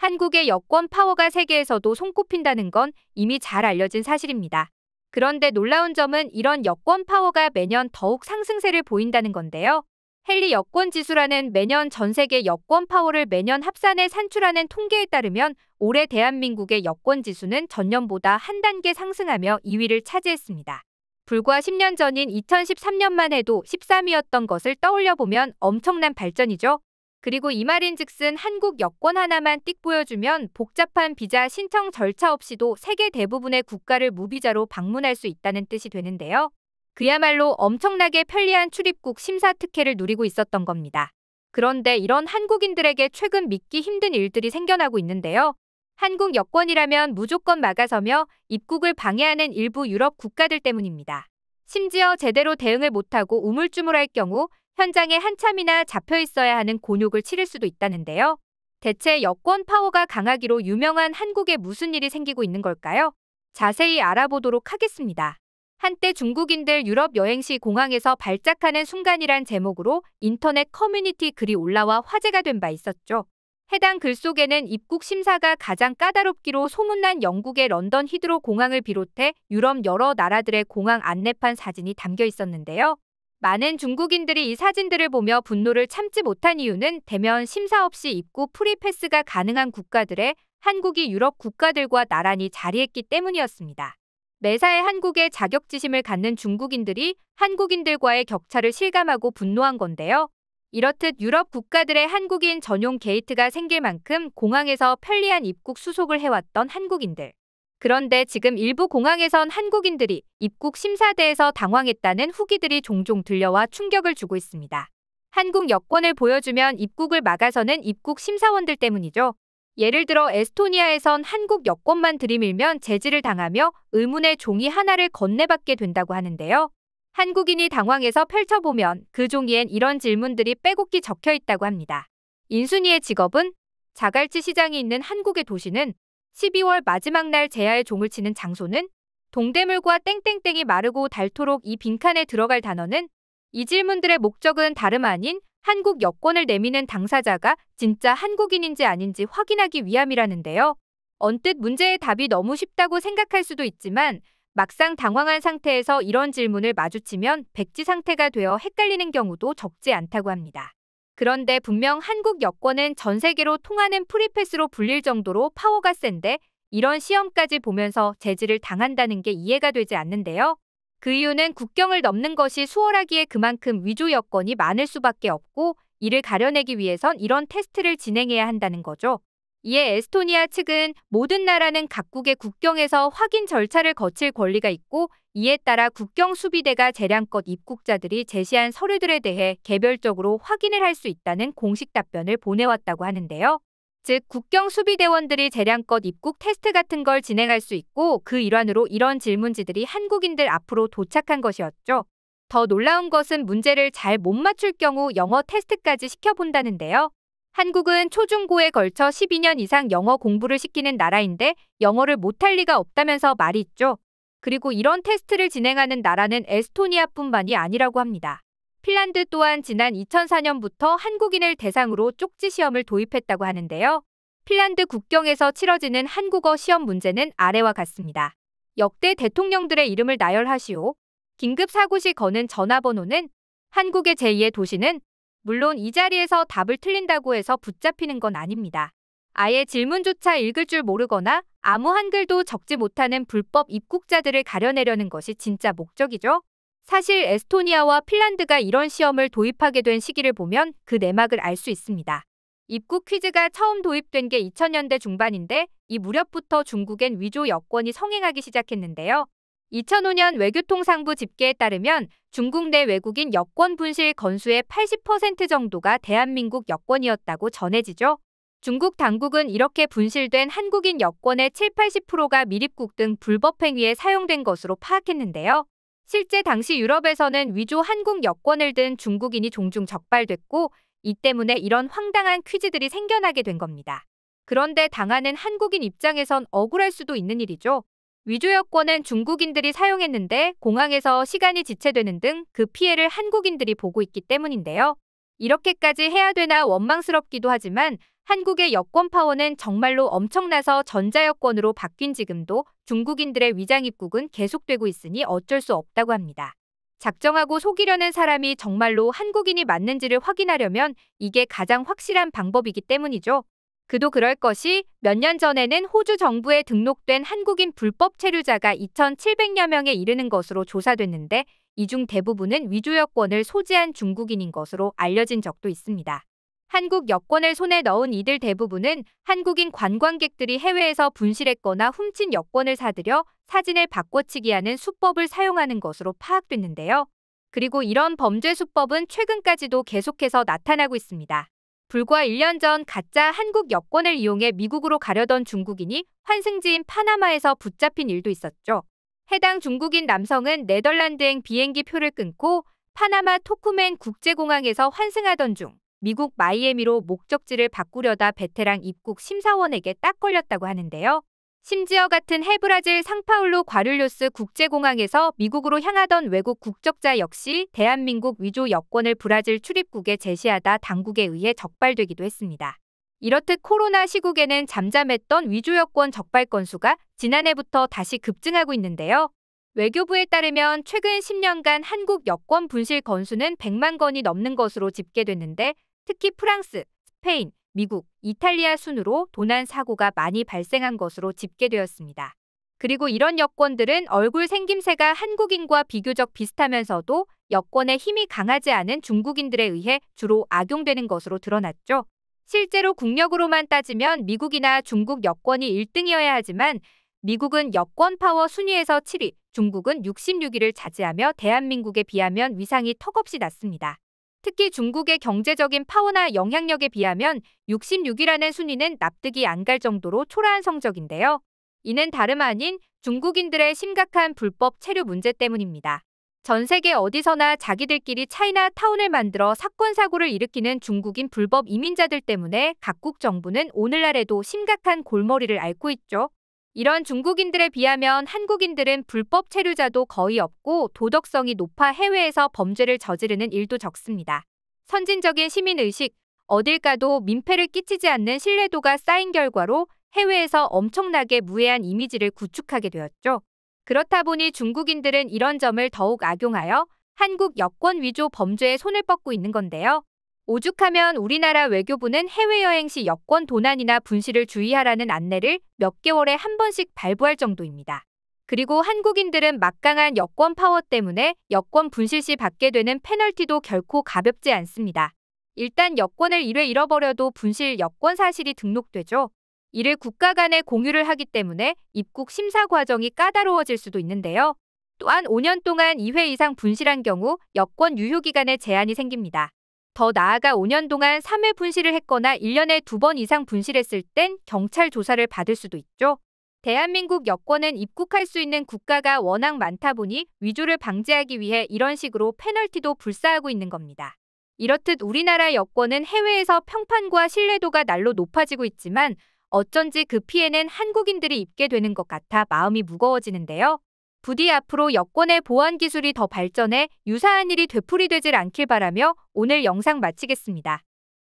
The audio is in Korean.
한국의 여권 파워가 세계에서도 손꼽힌다는 건 이미 잘 알려진 사실입니다. 그런데 놀라운 점은 이런 여권 파워가 매년 더욱 상승세를 보인다는 건데요. 헨리 여권지수라는 매년 전 세계 여권 파워를 매년 합산해 산출하는 통계에 따르면 올해 대한민국의 여권지수는 전년보다 한 단계 상승하며 2위를 차지했습니다. 불과 10년 전인 2013년만 해도 13위였던 것을 떠올려보면 엄청난 발전이죠. 그리고 이 말인즉슨 한국 여권 하나만 띡 보여주면 복잡한 비자 신청 절차 없이도 세계 대부분의 국가를 무비자로 방문할 수 있다는 뜻이 되는데요. 그야말로 엄청나게 편리한 출입국 심사 특혜를 누리고 있었던 겁니다. 그런데 이런 한국인들에게 최근 믿기 힘든 일들이 생겨나고 있는데요. 한국 여권이라면 무조건 막아서며 입국을 방해하는 일부 유럽 국가들 때문입니다. 심지어 제대로 대응을 못하고 우물쭈물할 경우 현장에 한참이나 잡혀 있어야 하는 곤욕을 치를 수도 있다는데요. 대체 여권 파워가 강하기로 유명한 한국에 무슨 일이 생기고 있는 걸까요? 자세히 알아보도록 하겠습니다. 한때 중국인들 유럽 여행 시 공항에서 발작하는 순간이란 제목으로 인터넷 커뮤니티 글이 올라와 화제가 된 바 있었죠. 해당 글 속에는 입국 심사가 가장 까다롭기로 소문난 영국의 런던 히드로 공항을 비롯해 유럽 여러 나라들의 공항 안내판 사진이 담겨 있었는데요. 많은 중국인들이 이 사진들을 보며 분노를 참지 못한 이유는 대면 심사 없이 입국 프리패스가 가능한 국가들에 한국이 유럽 국가들과 나란히 자리했기 때문이었습니다. 매사에 한국에 자격지심을 갖는 중국인들이 한국인들과의 격차를 실감하고 분노한 건데요. 이렇듯 유럽 국가들의 한국인 전용 게이트가 생길 만큼 공항에서 편리한 입국 수속을 해왔던 한국인들. 그런데 지금 일부 공항에선 한국인들이 입국 심사대에서 당황했다는 후기들이 종종 들려와 충격을 주고 있습니다. 한국 여권을 보여주면 입국을 막아서는 입국 심사원들 때문이죠. 예를 들어 에스토니아에선 한국 여권만 들이밀면 제지를 당하며 의문의 종이 하나를 건네받게 된다고 하는데요. 한국인이 당황해서 펼쳐보면 그 종이엔 이런 질문들이 빼곡히 적혀 있다고 합니다. 인순이의 직업은? 자갈치 시장이 있는 한국의 도시는? 12월 마지막 날 제야의 종을 치는 장소는? 동대물과 땡땡땡이 마르고 닳도록 이 빈칸에 들어갈 단어는? 이 질문들의 목적은 다름 아닌 한국 여권을 내미는 당사자가 진짜 한국인인지 아닌지 확인하기 위함이라는데요. 언뜻 문제의 답이 너무 쉽다고 생각할 수도 있지만 막상 당황한 상태에서 이런 질문을 마주치면 백지 상태가 되어 헷갈리는 경우도 적지 않다고 합니다. 그런데 분명 한국 여권은 전 세계로 통하는 프리패스로 불릴 정도로 파워가 센데 이런 시험까지 보면서 제지를 당한다는 게 이해가 되지 않는데요. 그 이유는 국경을 넘는 것이 수월하기에 그만큼 위조 여권이 많을 수밖에 없고 이를 가려내기 위해선 이런 테스트를 진행해야 한다는 거죠. 이에 에스토니아 측은 모든 나라는 각국의 국경에서 확인 절차를 거칠 권리가 있고 이에 따라 국경 수비대가 재량껏 입국자들이 제시한 서류들에 대해 개별적으로 확인을 할 수 있다는 공식 답변을 보내왔다고 하는데요. 즉 국경 수비대원들이 재량껏 입국 테스트 같은 걸 진행할 수 있고 그 일환으로 이런 질문지들이 한국인들 앞으로 도착한 것이었죠. 더 놀라운 것은 문제를 잘 못 맞출 경우 영어 테스트까지 시켜본다는데요. 한국은 초중고에 걸쳐 12년 이상 영어 공부를 시키는 나라인데 영어를 못할 리가 없다면서 말이 있죠. 그리고 이런 테스트를 진행하는 나라는 에스토니아뿐만이 아니라고 합니다. 핀란드 또한 지난 2004년부터 한국인을 대상으로 쪽지 시험을 도입했다고 하는데요. 핀란드 국경에서 치러지는 한국어 시험 문제는 아래와 같습니다. 역대 대통령들의 이름을 나열하시오. 긴급 사고 시 거는 전화번호는? 한국의 제2의 도시는? 물론 이 자리에서 답을 틀린다고 해서 붙잡히는 건 아닙니다. 아예 질문조차 읽을 줄 모르거나 아무 한글도 적지 못하는 불법 입국자들을 가려내려는 것이 진짜 목적이죠. 사실 에스토니아와 핀란드가 이런 시험을 도입하게 된 시기를 보면 그 내막을 알 수 있습니다. 입국 퀴즈가 처음 도입된 게 2000년대 중반인데 이 무렵부터 중국엔 위조 여권이 성행하기 시작했는데요. 2005년 외교통상부 집계에 따르면 중국 내 외국인 여권 분실 건수의 80% 정도가 대한민국 여권이었다고 전해지죠. 중국 당국은 이렇게 분실된 한국인 여권의 70~80%가 미입국 등 불법 행위에 사용된 것으로 파악했는데요. 실제 당시 유럽에서는 위조 한국 여권을 든 중국인이 종종 적발됐고 이 때문에 이런 황당한 퀴즈들이 생겨나게 된 겁니다. 그런데 당하는 한국인 입장에선 억울할 수도 있는 일이죠. 위조 여권은 중국인들이 사용했는데 공항에서 시간이 지체되는 등 그 피해를 한국인들이 보고 있기 때문인데요. 이렇게까지 해야 되나 원망스럽기도 하지만 한국의 여권 파워는 정말로 엄청나서 전자여권으로 바뀐 지금도 중국인들의 위장 입국은 계속되고 있으니 어쩔 수 없다고 합니다. 작정하고 속이려는 사람이 정말로 한국인이 맞는지를 확인하려면 이게 가장 확실한 방법이기 때문이죠. 그도 그럴 것이 몇 년 전에는 호주 정부에 등록된 한국인 불법 체류자가 2,700여 명에 이르는 것으로 조사됐는데 이 중 대부분은 위조 여권을 소지한 중국인인 것으로 알려진 적도 있습니다. 한국 여권을 손에 넣은 이들 대부분은 한국인 관광객들이 해외에서 분실했거나 훔친 여권을 사들여 사진을 바꿔치기 하는 수법을 사용하는 것으로 파악됐는데요. 그리고 이런 범죄 수법은 최근까지도 계속해서 나타나고 있습니다. 불과 1년 전 가짜 한국 여권을 이용해 미국으로 가려던 중국인이 환승지인 파나마에서 붙잡힌 일도 있었죠. 해당 중국인 남성은 네덜란드행 비행기 표를 끊고 파나마 토쿠멘 국제공항에서 환승하던 중 미국 마이애미로 목적지를 바꾸려다 베테랑 입국 심사원에게 딱 걸렸다고 하는데요. 심지어 같은 해브라질 상파울루 과를료스 국제공항에서 미국으로 향하던 외국 국적자 역시 대한민국 위조 여권을 브라질 출입국에 제시하다 당국에 의해 적발되기도 했습니다. 이렇듯 코로나 시국에는 잠잠했던 위조 여권 적발 건수가 지난해부터 다시 급증하고 있는데요. 외교부에 따르면 최근 10년간 한국 여권 분실 건수는 100만 건이 넘는 것으로 집계됐는데 특히 프랑스, 스페인, 미국, 이탈리아 순으로 도난 사고가 많이 발생한 것으로 집계되었습니다. 그리고 이런 여권들은 얼굴 생김새가 한국인과 비교적 비슷하면서도 여권의 힘이 강하지 않은 중국인들에 의해 주로 악용되는 것으로 드러났죠. 실제로 국력으로만 따지면 미국이나 중국 여권이 1등이어야 하지만 미국은 여권 파워 순위에서 7위, 중국은 66위를 차지하며 대한민국에 비하면 위상이 턱없이 낮습니다. 특히 중국의 경제적인 파워나 영향력에 비하면 66위라는 순위는 납득이 안 갈 정도로 초라한 성적인데요. 이는 다름 아닌 중국인들의 심각한 불법 체류 문제 때문입니다. 전 세계 어디서나 자기들끼리 차이나 타운을 만들어 사건 사고를 일으키는 중국인 불법 이민자들 때문에 각국 정부는 오늘날에도 심각한 골머리를 앓고 있죠. 이런 중국인들에 비하면 한국인들은 불법 체류자도 거의 없고 도덕성이 높아 해외에서 범죄를 저지르는 일도 적습니다. 선진적인 시민의식, 어딜 가도 민폐를 끼치지 않는 신뢰도가 쌓인 결과로 해외에서 엄청나게 무해한 이미지를 구축하게 되었죠. 그렇다 보니 중국인들은 이런 점을 더욱 악용하여 한국 여권 위조 범죄에 손을 뻗고 있는 건데요. 오죽하면 우리나라 외교부는 해외여행 시 여권 도난이나 분실을 주의하라는 안내를 몇 개월에 한 번씩 발부할 정도입니다. 그리고 한국인들은 막강한 여권 파워 때문에 여권 분실 시 받게 되는 페널티도 결코 가볍지 않습니다. 일단 여권을 1회 잃어버려도 분실 여권 사실이 등록되죠. 이를 국가 간에 공유를 하기 때문에 입국 심사 과정이 까다로워질 수도 있는데요. 또한 5년 동안 2회 이상 분실한 경우 여권 유효기간에 제한이 생깁니다. 더 나아가 5년 동안 3회 분실을 했거나 1년에 2번 이상 분실했을 땐 경찰 조사를 받을 수도 있죠. 대한민국 여권은 입국할 수 있는 국가가 워낙 많다 보니 위조를 방지하기 위해 이런 식으로 페널티도 불사하고 있는 겁니다. 이렇듯 우리나라 여권은 해외에서 평판과 신뢰도가 날로 높아지고 있지만 어쩐지 그 피해는 한국인들이 입게 되는 것 같아 마음이 무거워지는데요. 부디 앞으로 여권의 보안 기술이 더 발전해 유사한 일이 되풀이되질 않길 바라며 오늘 영상 마치겠습니다.